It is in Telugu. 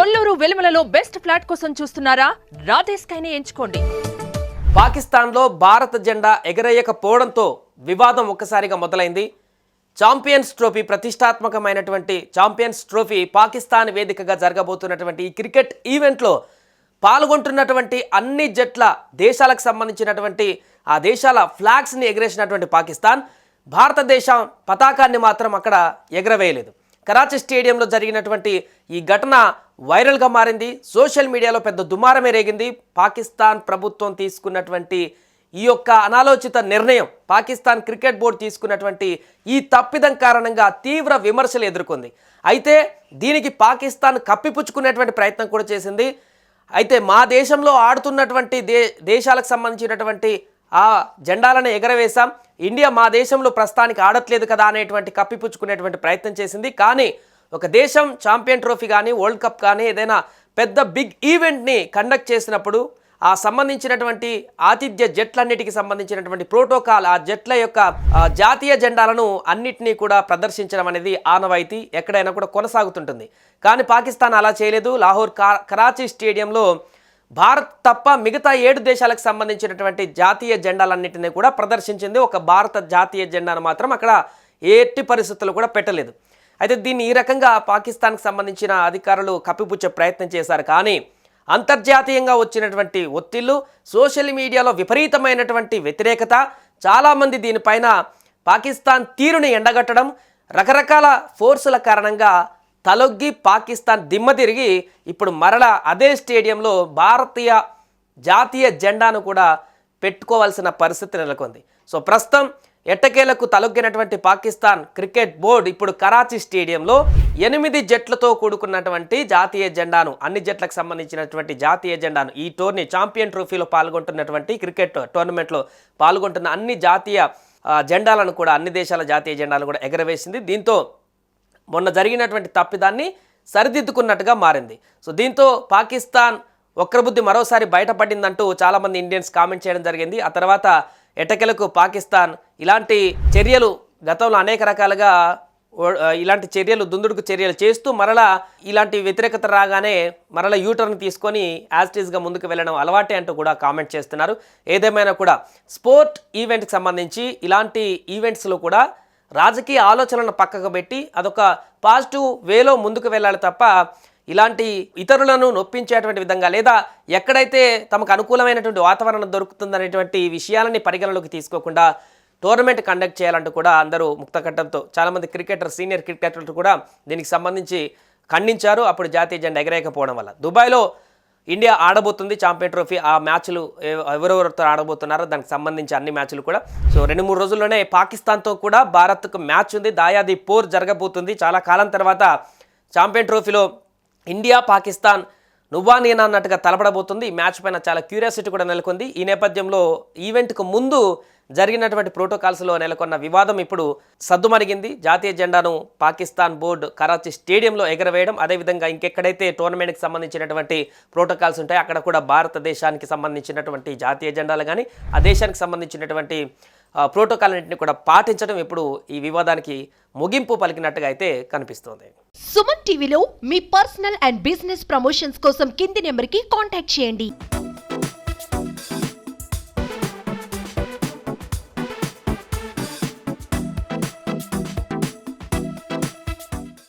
కొల్లూరు వెలుమలలో బెస్ట్ ఫ్లాట్ కోసం చూస్తున్నారా? రాధే స్కైని ఎంచుకోండి. పాకిస్తాన్లో భారత జెండా ఎగరేయకపోవడంతో వివాదం ఒక్కసారిగా మొదలైంది. ఛాంపియన్స్ ట్రోఫీ, ప్రతిష్టాత్మకమైనటువంటి ఛాంపియన్స్ ట్రోఫీ పాకిస్తాన్ వేదికగా జరగబోతున్నటువంటి ఈ క్రికెట్ ఈవెంట్లో పాల్గొంటున్నటువంటి అన్ని జట్ల దేశాలకు సంబంధించినటువంటి ఆ దేశాల ఫ్లాగ్స్ని ఎగరేసినటువంటి పాకిస్తాన్ భారతదేశ పతాకాన్ని మాత్రం అక్కడ ఎగరవేయలేదు. కరాచీ స్టేడియంలో జరిగినటువంటి ఈ ఘటన వైరల్గా మారింది. సోషల్ మీడియాలో పెద్ద దుమారమే రేగింది. పాకిస్తాన్ ప్రభుత్వం తీసుకున్నటువంటి ఈ యొక్క అనాలోచిత నిర్ణయం, పాకిస్తాన్ క్రికెట్ బోర్డు తీసుకున్నటువంటి ఈ తప్పిదం కారణంగా తీవ్ర విమర్శలు ఎదుర్కొంది. అయితే దీనికి పాకిస్తాన్ కప్పిపుచ్చుకునేటువంటి ప్రయత్నం కూడా చేసింది. అయితే మా దేశంలో ఆడుతున్నటువంటి దేశాలకు సంబంధించినటువంటి ఆ జెండాలను ఎగరవేశాం, ఇండియా మా దేశంలో ప్రస్తుతానికి ఆడట్లేదు కదా అనేటువంటి కప్పిపుచ్చుకునేటువంటి ప్రయత్నం చేసింది. కానీ ఒక దేశం ఛాంపియన్ ట్రోఫీ కానీ, వరల్డ్ కప్ కానీ, ఏదైనా పెద్ద బిగ్ ఈవెంట్ని కండక్ట్ చేసినప్పుడు ఆ సంబంధించినటువంటి ఆతిథ్య జట్లన్నిటికి సంబంధించినటువంటి ప్రోటోకాల్, ఆ జట్ల యొక్క జాతీయ జెండాలను అన్నిటినీ కూడా ప్రదర్శించడం అనేది ఆనవాయితీ ఎక్కడైనా కూడా కొనసాగుతుంటుంది. కానీ పాకిస్తాన్ అలా చేయలేదు. లాహోర్ కరాచీ స్టేడియంలో భారత్ తప్ప మిగతా 7 దేశాలకు సంబంధించినటువంటి జాతీయ జెండాలన్నింటినీ కూడా ప్రదర్శించింది. ఒక భారత జాతీయ జెండాను మాత్రం అక్కడ ఎట్టి పరిస్థితుల్లో కూడా పెట్టలేదు. అయితే దీన్ని ఈ రకంగా పాకిస్తాన్కి సంబంధించిన అధికారులు కప్పిపుచ్చే ప్రయత్నం చేశారు. కానీ అంతర్జాతీయంగా వచ్చినటువంటి ఒత్తిళ్లు, సోషల్ మీడియాలో విపరీతమైనటువంటి వ్యతిరేకత, చాలామంది దీనిపైన పాకిస్తాన్ తీరుని ఎండగట్టడం, రకరకాల ఫోర్సుల కారణంగా తలొగ్గి పాకిస్తాన్ దిమ్మ తిరిగి ఇప్పుడు మరలా అదే స్టేడియంలో భారతీయ జాతీయ జెండాను కూడా పెట్టుకోవాల్సిన పరిస్థితి నెలకొంది. సో ప్రస్తుతం ఎట్టకేలకు తలొగ్గినటువంటి పాకిస్తాన్ క్రికెట్ బోర్డు ఇప్పుడు కరాచీ స్టేడియంలో 8 జట్లతో కూడుకున్నటువంటి జాతీయ జెండాను, అన్ని జట్లకు సంబంధించినటువంటి జాతీయ జెండాను, ఈ టోర్నీ ఛాంపియన్ ట్రోఫీలో పాల్గొంటున్నటువంటి క్రికెట్ టోర్నమెంట్లో పాల్గొంటున్న అన్ని జాతీయ జెండాలను కూడా, అన్ని దేశాల జాతీయ జెండాలను కూడా ఎగరవేసింది. దీంతో మొన్న జరిగినటువంటి తప్పిదాన్ని సరిదిద్దుకున్నట్టుగా మారింది. సో దీంతో పాకిస్తాన్ వక్రబుద్ధి మరోసారి బయటపడిందంటూ చాలామంది ఇండియన్స్ కామెంట్ చేయడం జరిగింది. ఆ తర్వాత ఎట్టకేలకు పాకిస్తాన్ ఇలాంటి చర్యలు గతంలో అనేక రకాలుగా ఇలాంటి చర్యలు, దుందుడుకు చర్యలు చేస్తూ మరలా ఇలాంటి వ్యతిరేకత రాగానే మరలా యూటర్న్ తీసుకొని యాజ్టీస్గా ముందుకు వెళ్ళడం అలవాటే అంటూ కూడా కామెంట్ చేస్తున్నారు. ఏదేమైనా కూడా స్పోర్ట్ ఈవెంట్కి సంబంధించి ఇలాంటి ఈవెంట్స్లో కూడా రాజకీయ ఆలోచనలను పక్కకు పెట్టి అదొక పాజిటివ్ వేలో ముందుకు వెళ్ళాలి తప్ప ఇలాంటి ఇతరులను నొప్పించేటువంటి విధంగా, లేదా ఎక్కడైతే తమకు అనుకూలమైనటువంటి వాతావరణం దొరుకుతుందనేటువంటి విషయాలని పరిగణలోకి తీసుకోకుండా టోర్నమెంట్ కండక్ట్ చేయాలంటూ కూడా అందరూ ముక్తకంఠంతో చాలామంది సీనియర్ క్రికెటర్లు కూడా దీనికి సంబంధించి ఖండించారు. అప్పుడు జాతీయ జెండా ఎగరేయకపోవడం వల్ల. దుబాయ్లో ఇండియా ఆడబోతుంది ఛాంపియన్ ట్రోఫీ. ఆ మ్యాచ్లు ఎవరెవరితో ఆడబోతున్నారో దానికి సంబంధించి అన్ని మ్యాచ్లు కూడా. సో 2-3 రోజుల్లోనే పాకిస్తాన్తో కూడా భారత్కు మ్యాచ్ ఉంది. దాయాది పోర్ జరగబోతుంది. చాలా కాలం తర్వాత ఛాంపియన్ ట్రోఫీలో ఇండియా పాకిస్తాన్ నువ్వా నేనా అన్నట్టుగా తలపడబోతుంది. ఈ మ్యాచ్ పైన చాలా క్యూరియాసిటీ కూడా నెలకొంది. ఈ నేపథ్యంలో ఈవెంట్కు ముందు జరిగినటువంటి ప్రోటోకాల్స్లో నెలకొన్న వివాదం ఇప్పుడు సద్దుమణిగింది. జాతీయ జెండాను పాకిస్తాన్ బోర్డు కరాచీ స్టేడియంలో ఎగరవేయడం, అదేవిధంగా ఇంకెక్కడైతే టోర్నమెంట్కి సంబంధించినటువంటి ప్రోటోకాల్స్ ఉంటాయో అక్కడ కూడా భారతదేశానికి సంబంధించినటువంటి జాతీయ జెండాలు కానీ, ఆ దేశానికి సంబంధించినటువంటి ప్రోటోకాల్ అన్నింటినీ కూడా పాటించడం ఇప్పుడు ఈ వివాదానికి ముగింపు పలికినట్టుగా అయితే కనిపిస్తోంది. సుమన్ టీవీలో మీ పర్సనల్ అండ్ బిజినెస్ ప్రమోషన్స్ కోసం కింది నెంబర్కి కాంటాక్ట్ చేయండి.